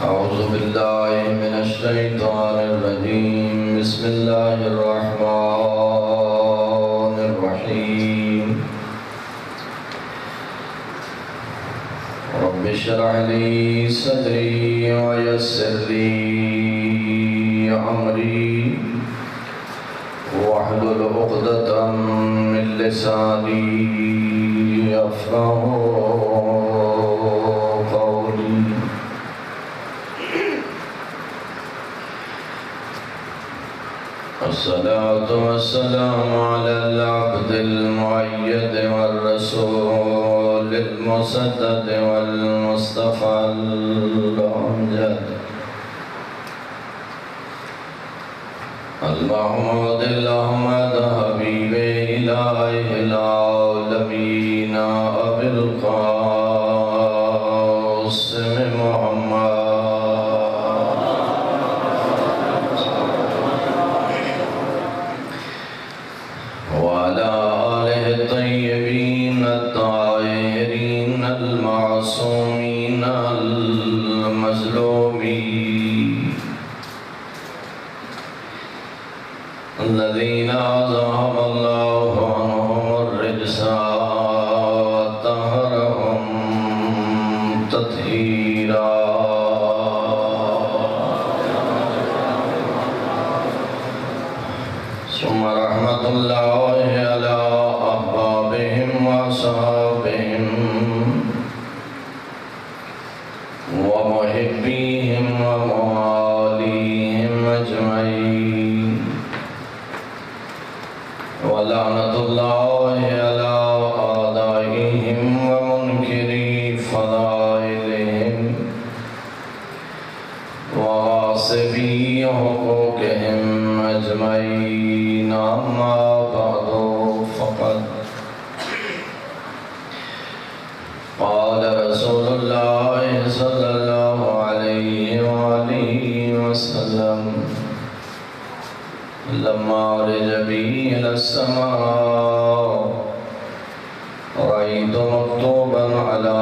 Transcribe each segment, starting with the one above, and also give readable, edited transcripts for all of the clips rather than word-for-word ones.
أعوذ بالله من الشيطان الرجيم بسم الله الرحمن الرحيم رب اشرح لي صدري ويسر لي أمري واحلل عقدة من لساني يفقهوا قولي الصلاة والسلام على العبد المؤيد والرسول المسدد والمصطفى الأمجد المحمود الأحمد حبيب إله العالمين أبي القاسم محمد وعلى آله الطيبين الطاهرين المعصومين المظلومين الذين أذهب الله عنهم الرجس وطهرهم تطهيرا ثم رحمة الله على أحبابهم وأصحابهم ومحبيهم ومواليهم أجمعين ولعنة الله على أعدائهم ومنكري فضائلهم وغاصبي حقوقهم أجمعين أما بعد فقد قال رسول الله صلى الله عليه وآله وسلم لما عرج بي إلى السماء رأيت مكتوبا على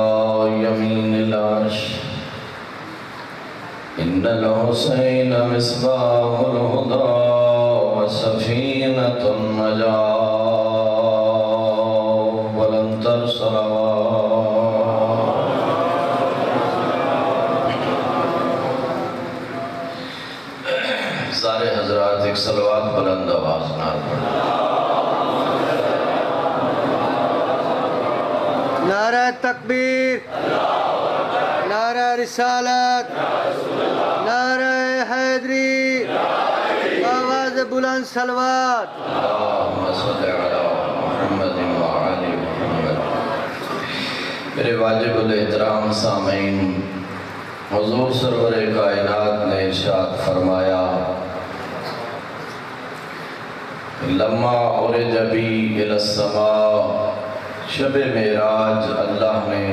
يمين العرش إن الحسين مصباح الهدى وسفينة النجاة ولن ترسل سارے حضرات ایک صلوات بلند آواز نال پڑھیں۔ نعرہ تکبیر، نعرہ رسالت، نعرہ حیدری، آواز بلند صلوات۔ اللہم صلی علی محمد وعلی محمد۔ میرے واجب الاحترام سامعین، حضور سرور کائنات نے ارشاد فرمایا لما عرج بی الی السماء، شب معراج اللہ نے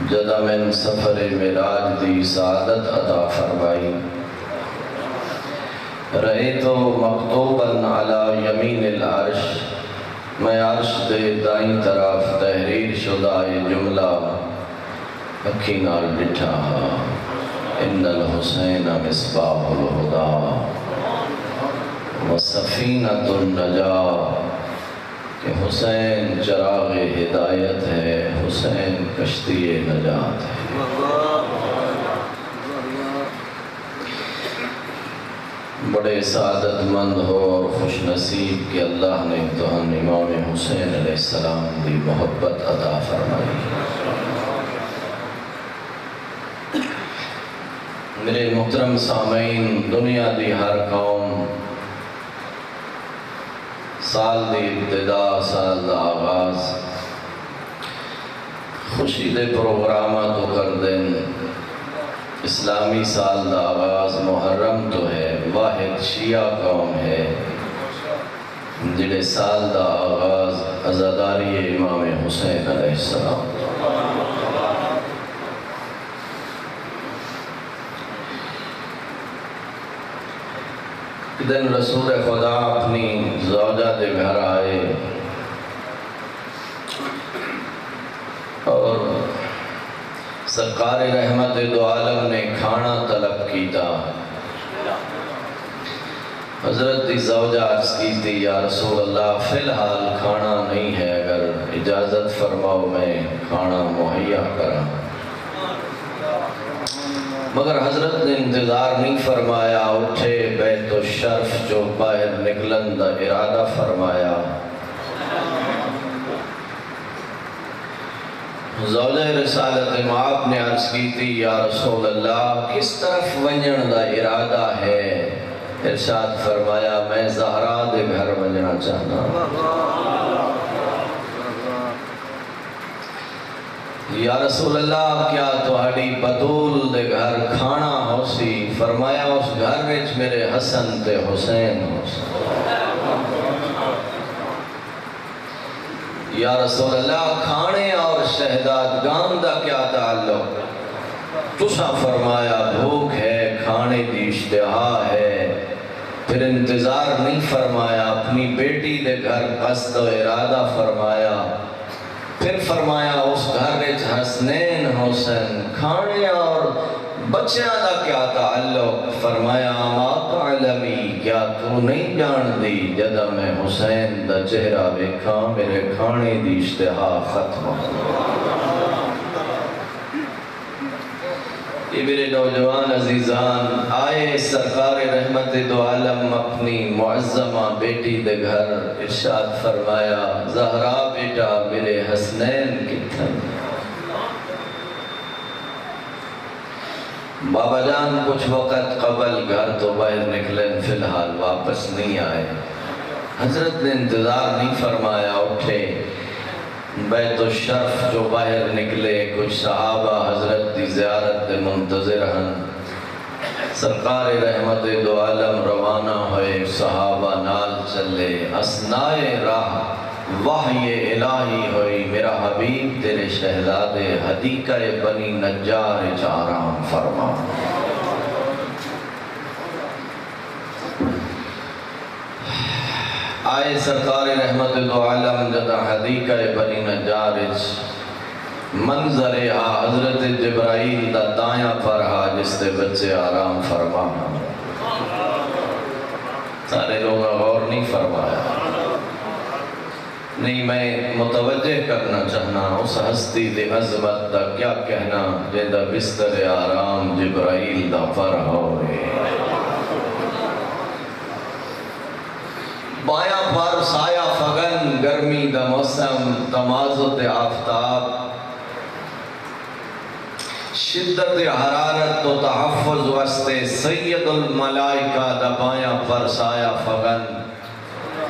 جدہ من سفر معراج دی سعادت عطا فرمائی۔ رأیت مکتوباً علی یمین العرش، میں عرش دے دائیں طرف تحریر شدہ یہ جملہ اکھی نال ڈٹھا ان الحسین مصباح الہدا وسفینۃ النجاة، کہ حسین چراغ ہدایت ہے، حسین کشتی نجات ہے۔ بڑے سعادت مند ہو اور خوش نصیب کہ اللہ نے تہن امام حسین علیہ السلام دی محبت عطا فرمائی۔ میرے محترم سامعین، دنیا دی ہر قوم سال دی ابتدا، سال دا آغاز خوشی دے پروگرامات تو کر دیں۔ اسلامی سال دا آغاز محرم تو ہے، واحد شیعہ قوم ہے جڑے سال دا آغاز عزاداری امام حسین علیہ السلام۔ دن رسول خدا اپنی زوجہ دے گھر آئے اور سرکار رحمت دو عالم کیتا حضرت دی زوجہ عرض کی تھی یا رسول اللہ فی الحال کھانا نہیں ہے اگر اجازت فرماؤ میں کھانا مہیا کرا مگر حضرت نے انتظار نہیں فرمایا اٹھے بیت الشرف جو باہر نکلن دا ارادہ فرمایا زوجہ رسالت معاپ نے عرض کی تھی یا رسول اللہ کس طرف ونجن دا ارادہ ہے ارشاد فرمایا میں زہرا دے گھر ونجنا چاہنا یا رسول اللہ کیا تہاڈی بطول دے گھر کھانا ہو سی فرمایا اس گھر وچ میرے حسن تے حسین ہو سی یا رسول اللہ کھانے اور شہدادگان دا کیا تعلق تسا فرمایا بھوک ہے کھانے دی اشتہا ہے پھر انتظار نہیں فرمایا اپنی بیٹی دے گھر قصد و ارادہ فرمایا پھر فرمایا اس گھر وچ حسنین حسین کھانے اور بچیاں دا کیا تعلق فرمایا ما تعلمی کیا تو نہیں جان دی جدہ میں حسین دا چہرہ ویکھاں میرے کھانے دی اشتہا ختم یہ میرے نوجوان عزیزان آئے سرکار رحمت دو عالم اپنی معظمہ بیٹی دے گھر ارشاد فرمایا زہرا بیٹا میرے حسنین کتھن بابا جان کچھ وقت قبل گھر تو باہر نکلیں فی الحال واپس نہیں آئے حضرت نے انتظار نہیں فرمایا اٹھے بیت الشرف جو باہر نکلے کچھ صحابہ حضرت دی زیارت دے منتظر ہن سرکار رحمت دو عالم روانہ ہوئے صحابہ نال چلے اسنائے راہ وحی الہی ہوئی میرا حبیب تیرے شہزادے حدیقہ بنی نجار آرام فرما آئے سرکار رحمت دو عالم جدہ حدیقہ بنی نجار منظر حضرت جبرائیل دا دایاں پر جس دے بچے آرام فرما سارے لوگ غور نہیں فرمایا نہیں میں متوجہ کرنا چاہنا اس ہستی دے عظمت دا کیا کہنا جیدہ بستر آرام جبرائیل دا پر ہوئے بایاں پر سایہ فغن گرمی دا موسم تمازت آفتاب شدت حرارت و تحفظ وستے سید الملائکہ دا بایاں پر سایہ فغن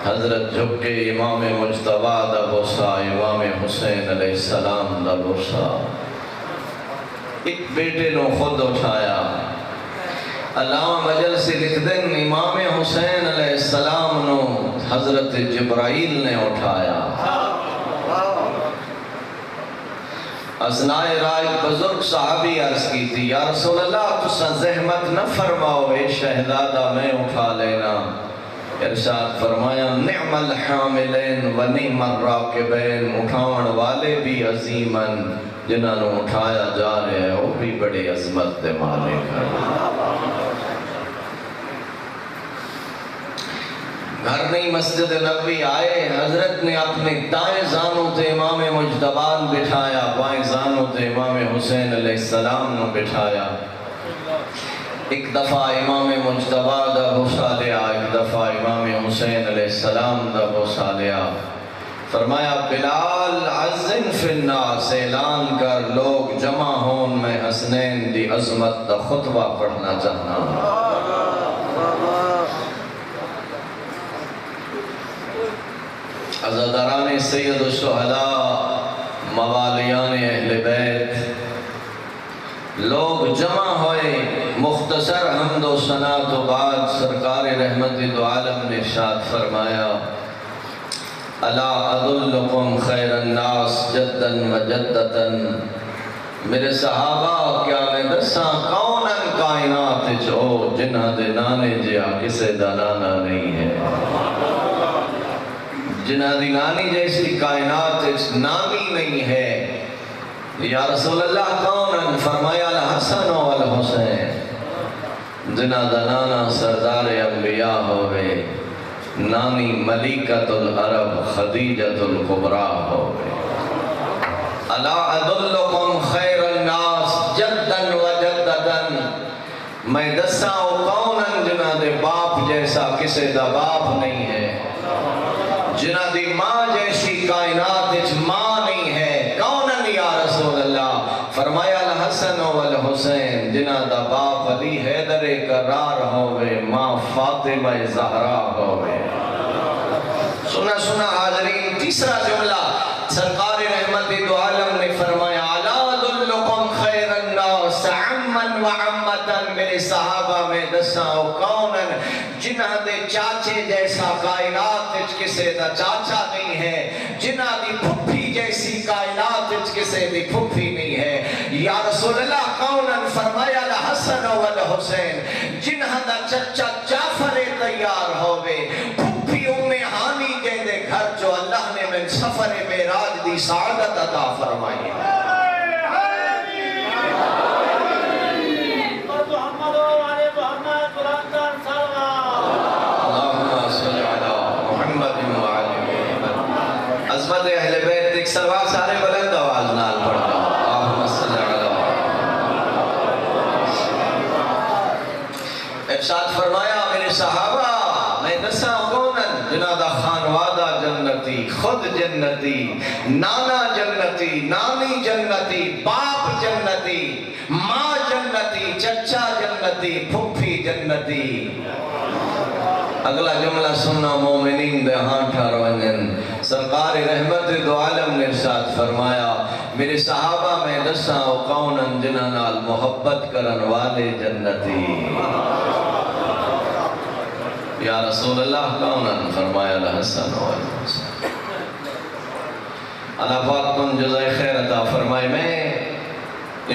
حضرت جھکے امام مجتبہ دا بوسا امام حسین علیہ السلام دا بوسا ایک بیٹے نو خود اٹھایا علامہ مجلسی لکھ دیں امام حسین علیہ السلام نو حضرت جبرائیل نے اٹھایا اسنائے رائے بزرگ صحابی عرض کی تھی یا رسول اللہ تسا زحمت نہ فرماؤ اے شہدادہ میں اٹھا لینا ارشاد فرمایا نعم الحاملین و نعم الراکبین اٹھاون والے بھی عظیمن جنہاں نو اٹھایا جا رہے ہیں وہ بھی بڑے عظمت دے مالک ہیں گھر نہیں مسجد نبوی آئے حضرت نے اپنے دائیں زانوں تے امام مجتبان بٹھایا بائیں زانوں تے امام حسین علیہ السلام نے بٹھایا ایک دفعہ امام مجتبہ دا بوسا لیا ایک دفعہ امام حسین علیہ السلام دا بوسا لیا فرمایا بلال عزن فی الناس اعلان کر لوگ جمع ہون میں حسنین دی عظمت دا خطبہ پڑھنا چاہنا عزاداران سید الشہداء موالیان اہل بیت لوگ جمع ہوئے مختصر حمد و ثنا تو بعد سرکار رحمت دو عالم نے ارشاد فرمایا الا ادلکم خیر الناس جدا و جدتا میرے صحابہ کیا میں دساں کونن کائنات جو جنہ دے نانے جیا کسے دا نانا نہیں ہے جنہ دی نانی جیسی کائنات نامی نہیں ہے یا رسول اللہ کونن فرمایا الحسن والحسین جنا دنانا سردار انبیاء ہوئے نانی ملکۃ العرب خدیجۃ الکبریٰ ہوئے الا ادلکم خیر الناس جدا و جددا میں دساں کونن جنہ دے باپ جیسا کسے دا باپ نہیں ہے جنہ دی ماں جیسی کائنات اچ ماں نہیں ہے کونن یا رسول اللہ فرمایا الحسن والحسین جنہ دا باپ علی حیدر کرار ہوئے ماں فاطمہ زہرا ہوئے سنا سنا حاضرین تیسرا جملہ سرکار رحمت دو عالم نے فرمایا الا ادلکم خیر الناس عما وعمتا میرے صحابہ میں دساں کونن جنہ دے چاچے جیسا کائنات وچ کسے دا چاچا نہیں ہے جنہ دی پھپھی جیسی کائنات وچ کسے دی پھپھی نہیں ہے یا رسول اللہ کونن فرمایا الحسن والحسین جنہ دا چچا جعفر تیار ہوئے پھپھی ہانی کہندے گھر جو اللہ نے من سفر معراج دی سعادت عطا فرمائی عظمت اہل بیت ایک سلوات سارے بلند آواز نال پڑھتا اللہم صلی علی ارشاد فرمایا میرے صحابہ میں دساں کونن جنہ دا خانوادہ جنتی خود جنتی نانا جنتی نانی جنتی باپ جنتی ماں جنتی چچا جنتی پھپھی جنتی اگلا جملہ سننا مومنین دے ہاں ٹھہرونن سرکار رحمت دو عالم نے ارشاد فرمایا میرے صحابہ میں دساں کونن جنہاں نال محبت کرن والے جنتی یا رسول اللہ کونن فرمایا الحسن والحسین اللہ پاک کن جزائے خیر عطا فرمائے میں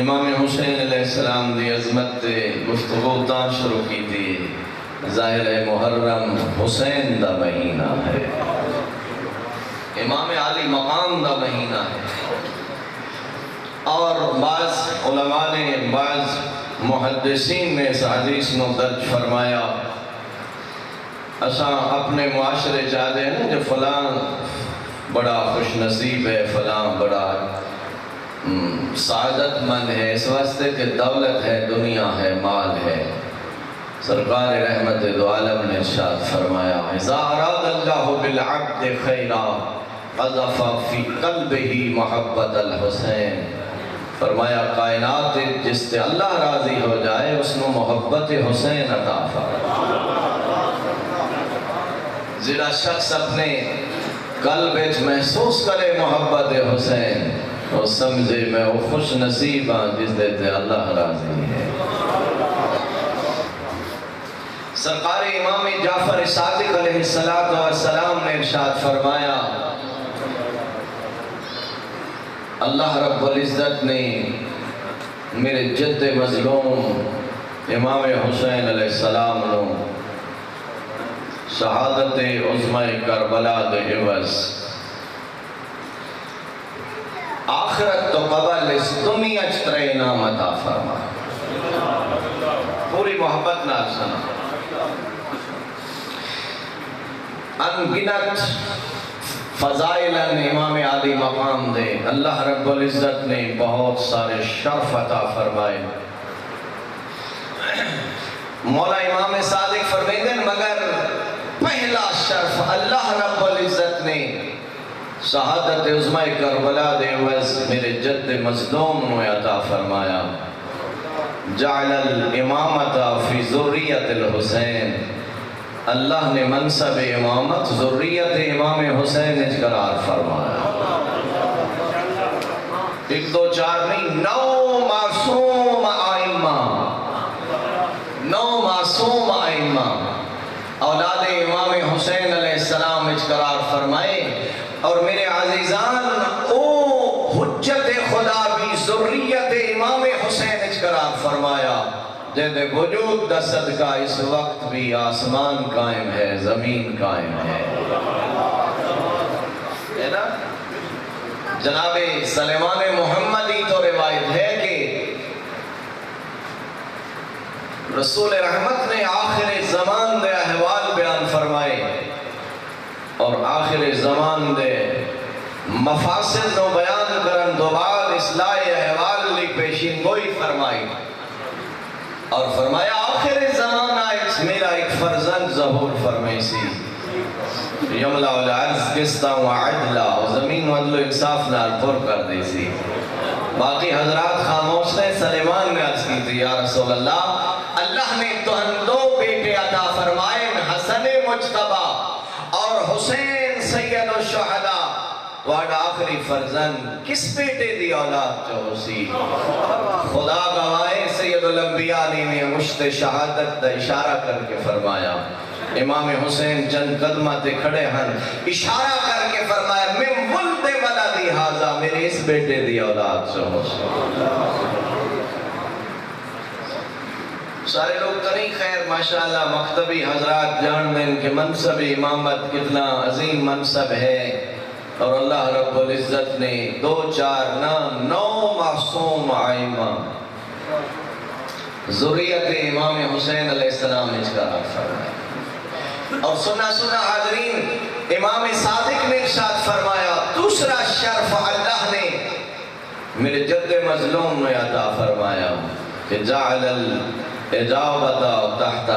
امام حسین علیہ السلام دی عظمت گفتگو تاں شروع کی تھی ظاہر محرم حسین دا مہینہ ہے امام علی مقام دا مہینہ ہے اور بعض علماء نے بعض محدثین نے اس حدیث نو درج فرمایا اساں اپنے معاشرے چاہتے ہیں جو فلاں بڑا خوش نصیب ہے فلاں بڑا سعادت مند ہے اس واسطے کہ دولت ہے دنیا ہے مال ہے سرکار رحمت دو عالم نے ارشاد فرمایا اذا اراد اللہ بالعبد خیرا قذف فی قلبہ محبت الحسین فرمایا کائنات جس سے اللہ راضی ہو جائے اس نے محبت حسین عطا فرمایا جڑا شخص اپنے قلب وچ محسوس کرے محبت حسین وہ سمجھے میں وہ خوش نصیب ہاں جس دے تے اللہ راضی ہے سرکار امام جعفر صادق علیہ السلام نے ارشاد فرمایا اللہ رب العزت نے میرے جد مظلوم امام حسین علیہ السلام نو شہادت عظمہ کربلا دے عوض آخرت تو قبل اس دنیا چترے انعام عطا فرمایا پوری محبت نال سنا انگنت فضائل امام علی مقام دے اللہ رب العزت نے بہت سارے شرف عطا فرمائے مولا امام صادق فرمیدن مگر پہلا شرف اللہ رب العزت نے شہادت عظمہ کربلا دے عوض میرے جد مظلوم نو عطا فرمایا جعل الامامت فی ذریت الحسین اللہ نے منصب امامت ذریت امام حسین قرار فرمایا ایک دو چار نہیں 9 معصوم آئمہ 9 معصوم آئمہ اولاد امام حسین علیہ السلام قرار فرمائے اور میرے عزیزان او حجت خدا بھی ذریت امام حسین قرار فرمایا جہد وجود دا صدقہ اس وقت بھی آسمان قائم ہے زمین قائم ہے نا جناب سلیمان محمدی تو روایت ہے کہ رسول رحمت نے آخر زمان دے احوال بیان فرمائے اور آخر زمان دے مفاسد نو بیان کرن دو بعد اصلاح احوال لی پیشین گوئی فرمائی اور فرمایا آخر زمان آئے میرا ایک فرزند ظہور فرمائی سی یملا العرض قسطا و عدلا و زمین و عدل و انصاف نال پر کر دی سی. باقی حضرات خاموش نے سلیمان نے عرض کی تھی یا رسول اللہ اللہ نے تو ہم دو بیٹے عطا فرمائے حسن مجتبہ اور حسین سید الشہداء وہاں آخری فرزند کس بیٹے دی اولاد جو سی خدا گواہے سید الانبیاء نے مشت شہادت دا اشارہ کر کے فرمایا. امام حسین چند قدمہ تے کھڑے ہن اشارہ کر کے فرمایا من ولد ولدی ھذا میرے اس بیٹے دی اولاد جو ہو. سارے لوگ تو نہیں خیر ماشاءاللہ مکتبی حضرات جان دیں کہ منصب امامت کتنا عظیم منصب ہے اور اللہ رب العزت نے 2 4 9 معصوم آئمہ ذریت امام حسین علیہ السلام اجکار فرمایا. اور سنا حاضرین امام صادق نے ارشاد فرمایا دوسرا شرف اللہ نے میرے جد مظلوم نے عطا فرمایا کہ جعل الاجابت تحت